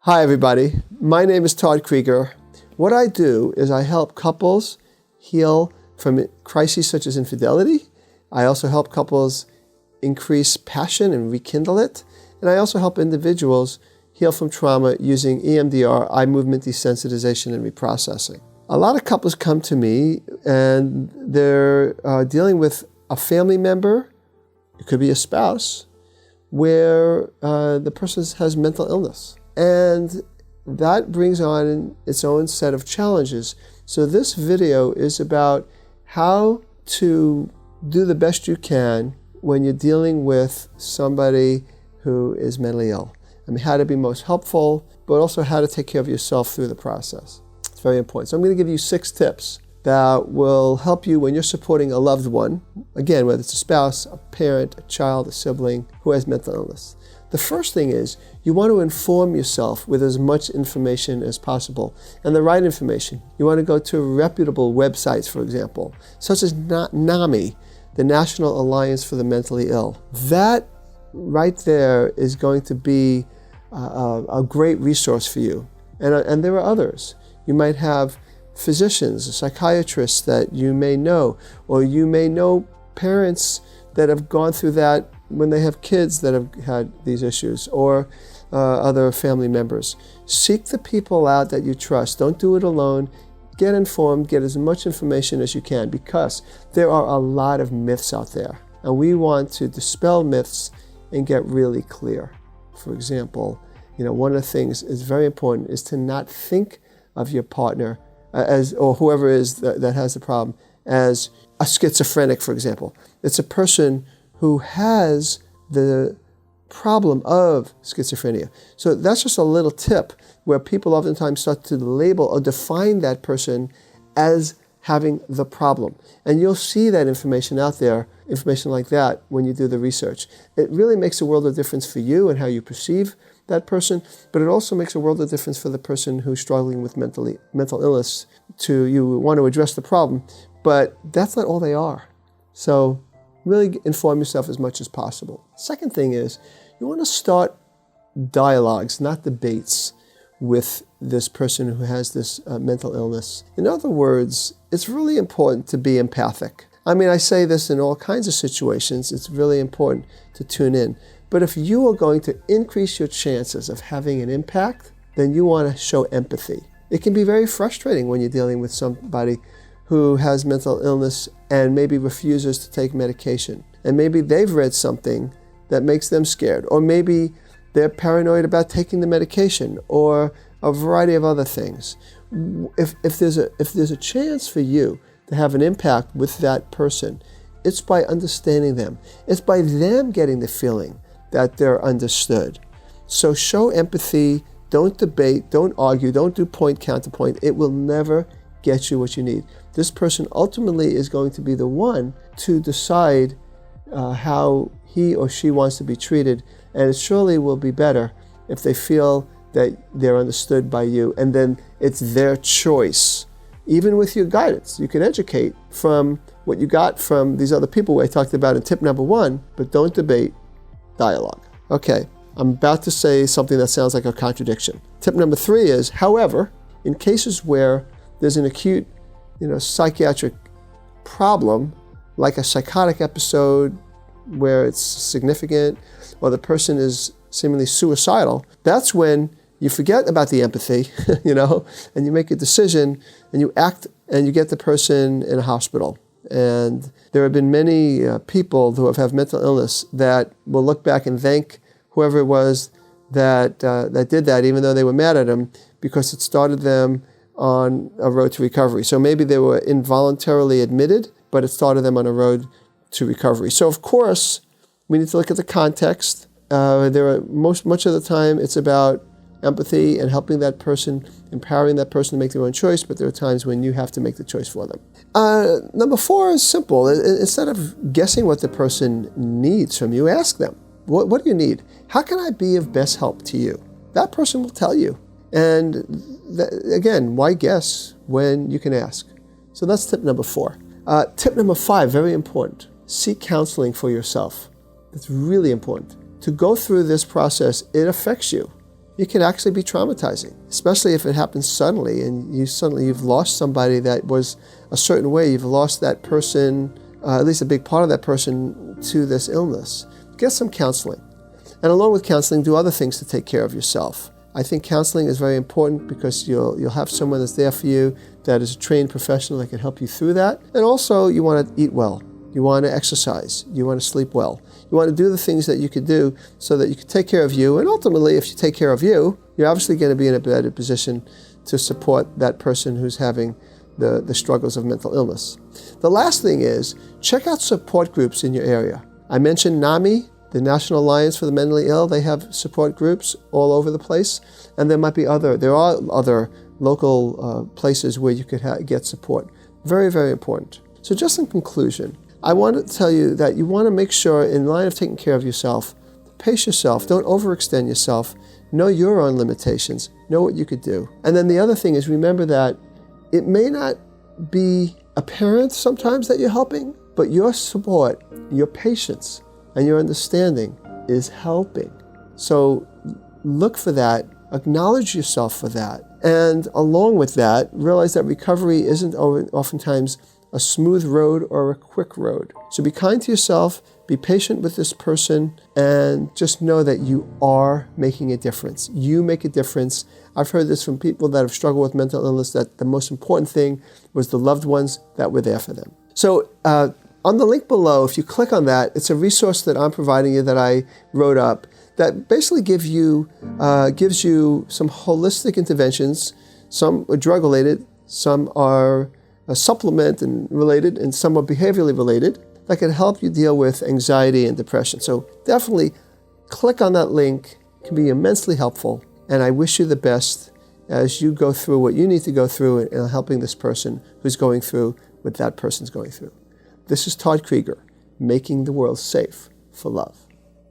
Hi everybody, my name is Todd Creager. What I do is I help couples heal from crises such as infidelity. I also help couples increase passion and rekindle it. And I also help individuals heal from trauma using EMDR, eye movement desensitization and reprocessing. A lot of couples come to me and they're dealing with a family member, it could be a spouse, where the person has mental illness. And that brings on its own set of challenges. So this video is about how to do the best you can when you're dealing with somebody who is mentally ill. I mean, how to be most helpful, but also how to take care of yourself through the process. It's very important. So I'm going to give you 6 tips that will help you when you're supporting a loved one, again, whether it's a spouse, a parent, a child, a sibling who has mental illness. The first thing is you want to inform yourself with as much information as possible, and the right information. You want to go to reputable websites, for example, such as NAMI, the National Alliance for the Mentally Ill. That right there is going to be a great resource for you. And there are others. You might have physicians, psychiatrists that you may know, or you may know parents that have gone through that when they have kids that have had these issues, or other family members. Seek the people out that you trust. Don't do it alone. Get informed, get as much information as you can, because there are a lot of myths out there. And we want to dispel myths and get really clear. For example, one of the things is very important is to not think of your partner or whoever it is that has the problem as a schizophrenic, for example. It's a person who has the problem of schizophrenia. So that's just a little tip where people oftentimes start to label or define that person as having the problem. And you'll see that information out there, information like that, when you do the research. It really makes a world of difference for you and how you perceive that person, but it also makes a world of difference for the person who's struggling with mental illness. You want to address the problem, but that's not all they are. So really inform yourself as much as possible. Second thing is you want to start dialogues, not debates, with this person who has this mental illness. In other words, it's really important to be empathic. I mean, I say this in all kinds of situations. It's really important to tune in. But if you are going to increase your chances of having an impact, then you want to show empathy. It can be very frustrating when you're dealing with somebody who has mental illness and maybe refuses to take medication. And maybe they've read something that makes them scared, or maybe they're paranoid about taking the medication, or a variety of other things. If there's a chance for you to have an impact with that person, it's by understanding them. It's by them getting the feeling that they're understood. So show empathy, don't debate, don't argue, don't do point counterpoint. It will never get you what you need. This person ultimately is going to be the one to decide how he or she wants to be treated, and it surely will be better if they feel that they're understood by you, and then it's their choice. Even with your guidance, you can educate from what you got from these other people I talked about in tip number 1, but don't debate, dialogue. Okay, I'm about to say something that sounds like a contradiction. Tip number 3 is, however, in cases where there's an acute, psychiatric problem, like a psychotic episode where it's significant, or the person is seemingly suicidal, that's when you forget about the empathy, and you make a decision, and you act, and you get the person in a hospital. And there have been many people who have mental illness that will look back and thank whoever it was that did that, even though they were mad at him, because it started them on a road to recovery. So maybe they were involuntarily admitted, but it started them on a road to recovery. So of course, we need to look at the context. Much of the time, it's about empathy and helping that person, empowering that person to make their own choice, but there are times when you have to make the choice for them. Number 4 is simple. Instead of guessing what the person needs from you, ask them, what do you need? How can I be of best help to you? That person will tell you. And again, why guess when you can ask? So that's tip number 4. Tip number 5, very important. Seek counseling for yourself. It's really important. To go through this process, it affects you. it can actually be traumatizing, especially if it happens suddenly and you've lost somebody that was a certain way. You've lost that person, at least a big part of that person, to this illness. Get some counseling. And along with counseling, do other things to take care of yourself. I think counseling is very important because you'll have someone that's there for you that is a trained professional that can help you through that. And also, you want to eat well. You want to exercise. You want to sleep well. You want to do the things that you could do so that you can take care of you. And ultimately, if you take care of you, you're obviously going to be in a better position to support that person who's having the struggles of mental illness. The last thing is, check out support groups in your area. I mentioned NAMI, the National Alliance for the Mentally Ill. They have support groups all over the place. And there are other local places where you could get support. Very, very important. So just in conclusion, I want to tell you that you want to make sure, in line of taking care of yourself, pace yourself, don't overextend yourself, know your own limitations, know what you could do. And then the other thing is, remember that it may not be apparent sometimes that you're helping, but your support, your patience, and your understanding is helping. So look for that, acknowledge yourself for that, and along with that, realize that recovery isn't oftentimes a smooth road or a quick road. So be kind to yourself, be patient with this person, and just know that you are making a difference. You make a difference. I've heard this from people that have struggled with mental illness, that the most important thing was the loved ones that were there for them. So on the link below, if you click on that, it's a resource that I'm providing you that I wrote up that basically gives you some holistic interventions. Some are drug-related, some are supplement and related, and some are behaviorally related that can help you deal with anxiety and depression. So definitely click on that link. It can be immensely helpful. And I wish you the best as you go through what you need to go through in helping this person who's going through what that person's going through. This is Todd Creager, making the world safe for love.